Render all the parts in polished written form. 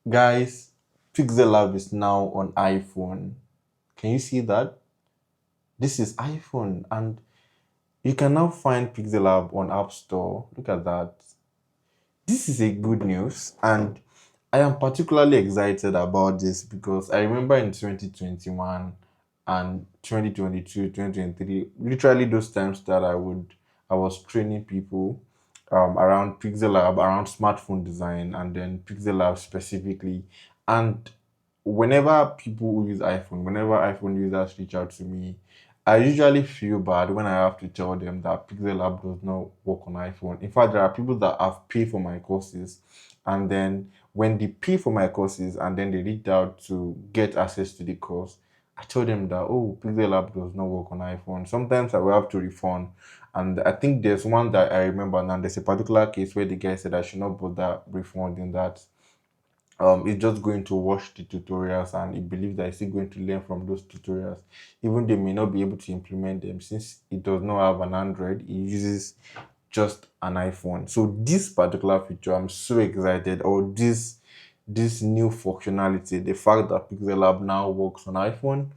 Guys, Pixellab is now on iPhone. Can you see that? This is iPhone, and you can now find Pixellab on App Store. Look at that. This is a good news, and I am particularly excited about this because I remember in 2021 and 2022, 2023, literally those times that I was training people around Pixellab, around smartphone design, and then Pixellab specifically. And whenever people who use iPhone, whenever iPhone users reach out to me, I usually feel bad when I have to tell them that Pixellab does not work on iPhone. In fact, there are people that have paid for my courses, and then when they pay for my courses and then they reach out to get access to the course, I tell them that, oh, Pixellab does not work on iPhone. Sometimes I will have to refund. And I think there's one that I remember now. There's a particular case where the guy said I should not bother refunding that. He's just going to watch the tutorials and he believes that he's still going to learn from those tutorials, even they may not be able to implement them since it does not have an Android. It uses just an iPhone. So this particular feature, I'm so excited. Or this new functionality, the fact that Pixel now works on iPhone,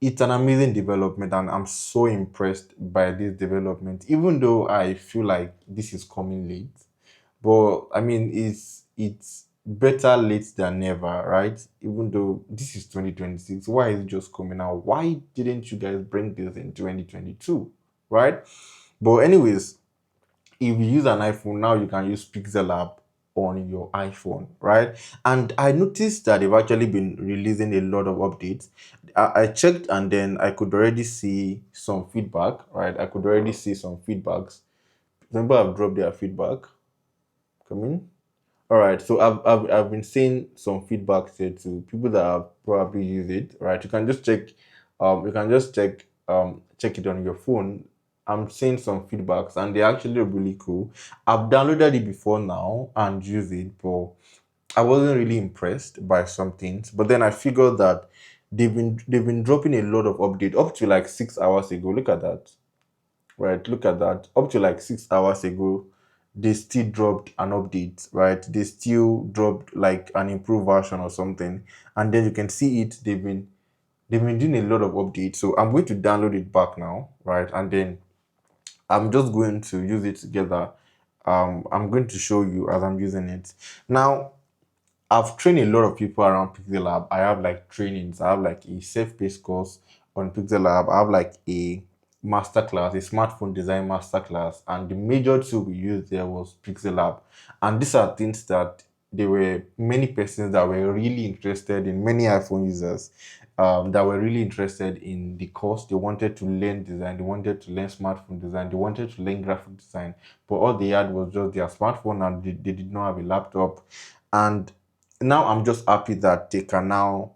it's an amazing development, and I'm so impressed by this development. Even though I feel like this is coming late, but I mean, it's better late than never, right? Even though this is 2026, why is it just coming out? Why didn't you guys bring this in 2022, right? But anyways, if you use an iPhone now, you can use Pixel app on your iPhone, right? And I noticed that they've actually been releasing a lot of updates. I checked and then I could already see some feedback, right? I could already see some feedbacks. Remember, I've dropped their feedback. Come in. All right, so I've been seeing some feedback here to people that have probably used it. Right, you can just check it on your phone. I'm seeing some feedbacks and they're actually really cool. I've downloaded it before now and used it, but I wasn't really impressed by some things. But then I figured that they've been dropping a lot of update up to like 6 hours ago. Look at that. Right, look at that. Up to like 6 hours ago, they still dropped an update, right? They still dropped like an improved version or something. And then you can see it, they've been doing a lot of updates. So I'm going to download it back now, right? And then I'm just going to use it together. I'm going to show you as I'm using it. Now, I've trained a lot of people around Pixellab. I have like trainings. I have like a self-paced course on Pixellab. I have like a masterclass, a smartphone design masterclass, and the major tool we used there was Pixellab. And these are things that there were many persons that were really interested in, many iPhone users that were really interested in the course. They wanted to learn design, they wanted to learn smartphone design, they wanted to learn graphic design, but all they had was just their smartphone and they did not have a laptop. And now I'm just happy that they can now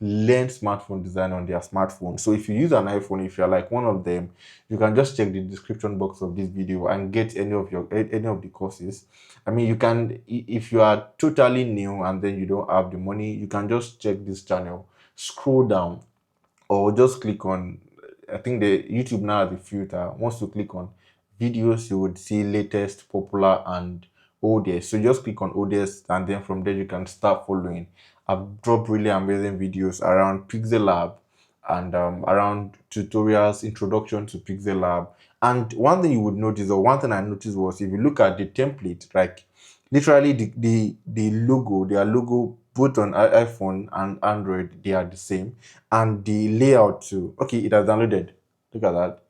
learn smartphone design on their smartphone. So if you use an iPhone, if you're like one of them, you can just check the description box of this video and get any of the courses. I mean, you can if you are totally new and then you don't have the money, you can just check this channel, scroll down, or just click on, I think the YouTube now has a filter. Once you click on videos, you would see latest, popular, and oldest. So just click on oldest, and then from there you can start following. I've dropped really amazing videos around Pixel Lab and around tutorials, introduction to Pixel Lab. And one thing you would notice, or one thing I noticed was, if you look at the template, like literally the logo, their logo both on iPhone and Android, they are the same, and the layout too. Okay, it has downloaded. Look at that.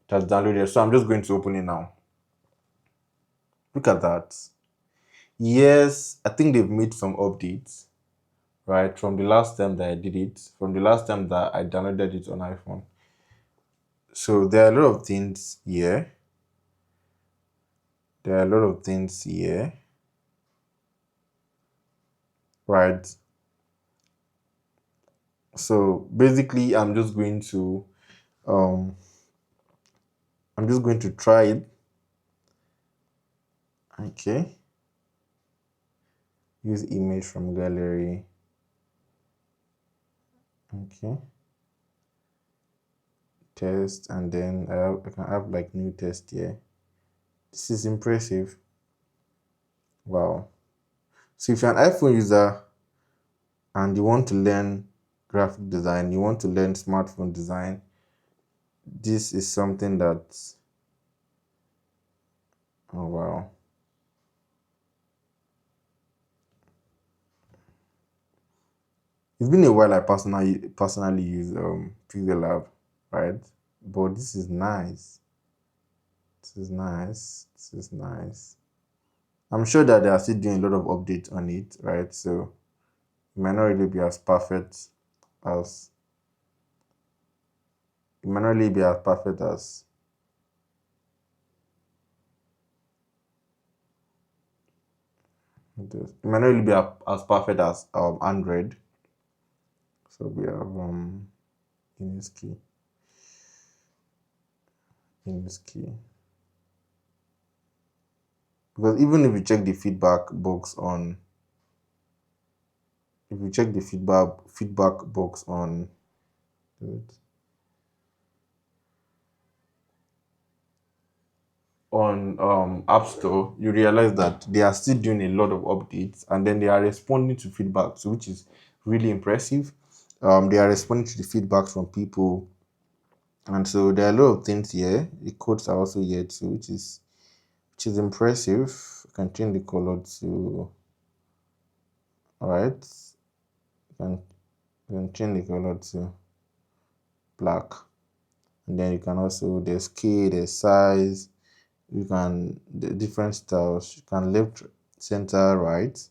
It has downloaded. So I'm just going to open it now. Look at that. Yes, I think they've made some updates, right? From the last time that I did it, from the last time that I downloaded it on iPhone. So there are a lot of things here. There are a lot of things here, right? So basically, um I'm just going to try it. Okay. Use image from gallery. Okay. Test, and then I can have like new test here. This is impressive. Wow. So if you're an iPhone user, and you want to learn graphic design, you want to learn smartphone design, this is something that, oh wow. It's been a while I personally use Pixellab, right? But this is nice. This is nice. This is nice. I'm sure that they are still doing a lot of updates on it, right? So it might not really be as perfect as it might not really be as perfect as this. It might not really be as perfect as Android. So we have Innis key, Innis key. Because even if you check the feedback box on, if you check the feedback box on, App Store, you realize that they are still doing a lot of updates, and then they are responding to feedback, so which is really impressive. They are responding to the feedback from people, and so there are a lot of things here. The codes are also here too, which is impressive. You can change the color to, all right. You can change the color to black, and then you can also, there's key, there's size, you can, the different styles, you can left, center, right,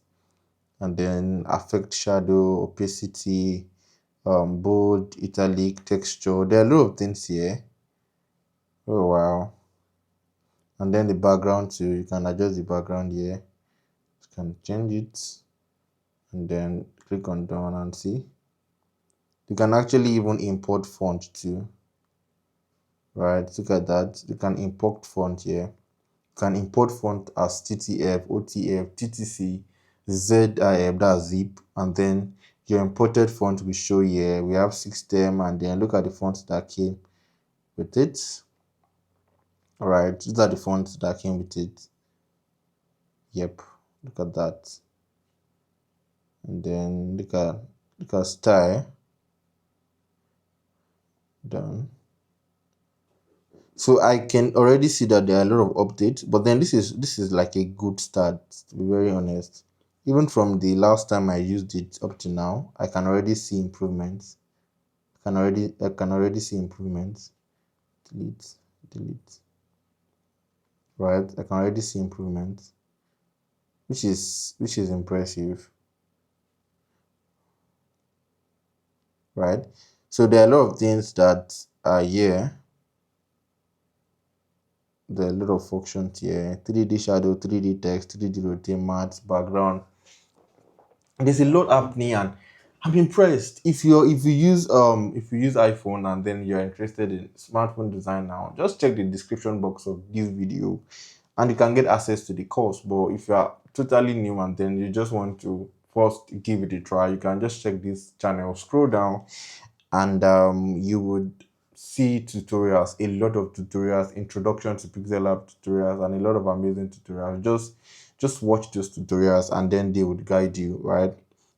and then affect, shadow, opacity, bold, italic, texture. There are a lot of things here. Oh wow. And then the background too, you can adjust the background here, you can change it, and then click on done and see. You can actually even import font too, right? Look at that. You can import font here. You can import font as TTF, OTF, TTC, ZIF, that's zip, and then your imported font will show here. We have system, and then look at the fonts that came with it. All right, these are the fonts that came with it. Yep, look at that. And then look at style. Done. So I can already see that there are a lot of updates, but then this is like a good start, to be very honest. Even from the last time I used it up to now, I can already see improvements. I can already see improvements. Delete, delete. Right, I can already see improvements, which is impressive, right? So there are a lot of things that are here. There are a lot of functions here: 3D shadow, 3D text, 3D rotate, matte, background. There's a lot happening, and I'm impressed. If you use iPhone and then you're interested in smartphone design now, just check the description box of this video and you can get access to the course. But if you are totally new and then you just want to first give it a try, you can just check this channel, scroll down, and you would see tutorials, a lot of tutorials, introduction to Pixellab tutorials, and a lot of amazing tutorials. Just watch those tutorials and then they would guide you, right?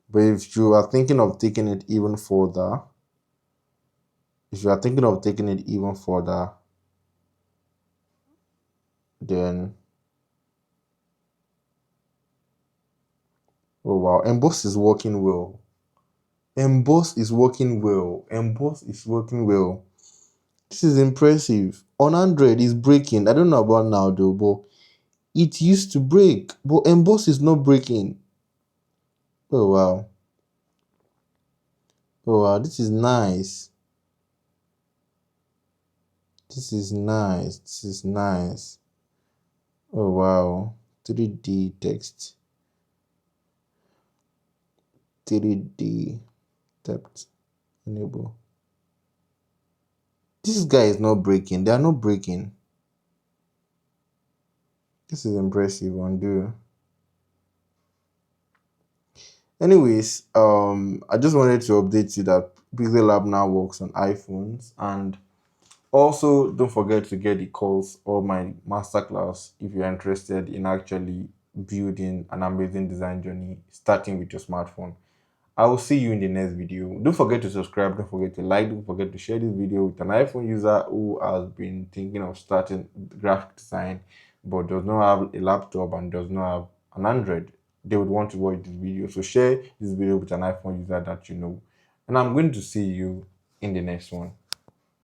But if you are thinking of taking it even further, then, oh wow, emboss is working well. Emboss is working well. Emboss is working well. This is impressive. On Android, it's breaking. I don't know about now though, but it used to break. But emboss is not breaking. Oh wow. Oh wow, this is nice. This is nice. This is nice. Oh wow. 3D text. 3D depth. Enable. This guy is not breaking. They are not breaking. This is impressive. Undo. Anyways, I just wanted to update you that Pixellab now works on iPhones, and also don't forget to get the course or my masterclass if you're interested in actually building an amazing design journey starting with your smartphone. I will see you in the next video. Don't forget to subscribe, don't forget to like, don't forget to share this video with an iPhone user who has been thinking of starting graphic design but does not have a laptop and does not have an Android. They would want to watch this video. So share this video with an iPhone user that you know. And I'm going to see you in the next one.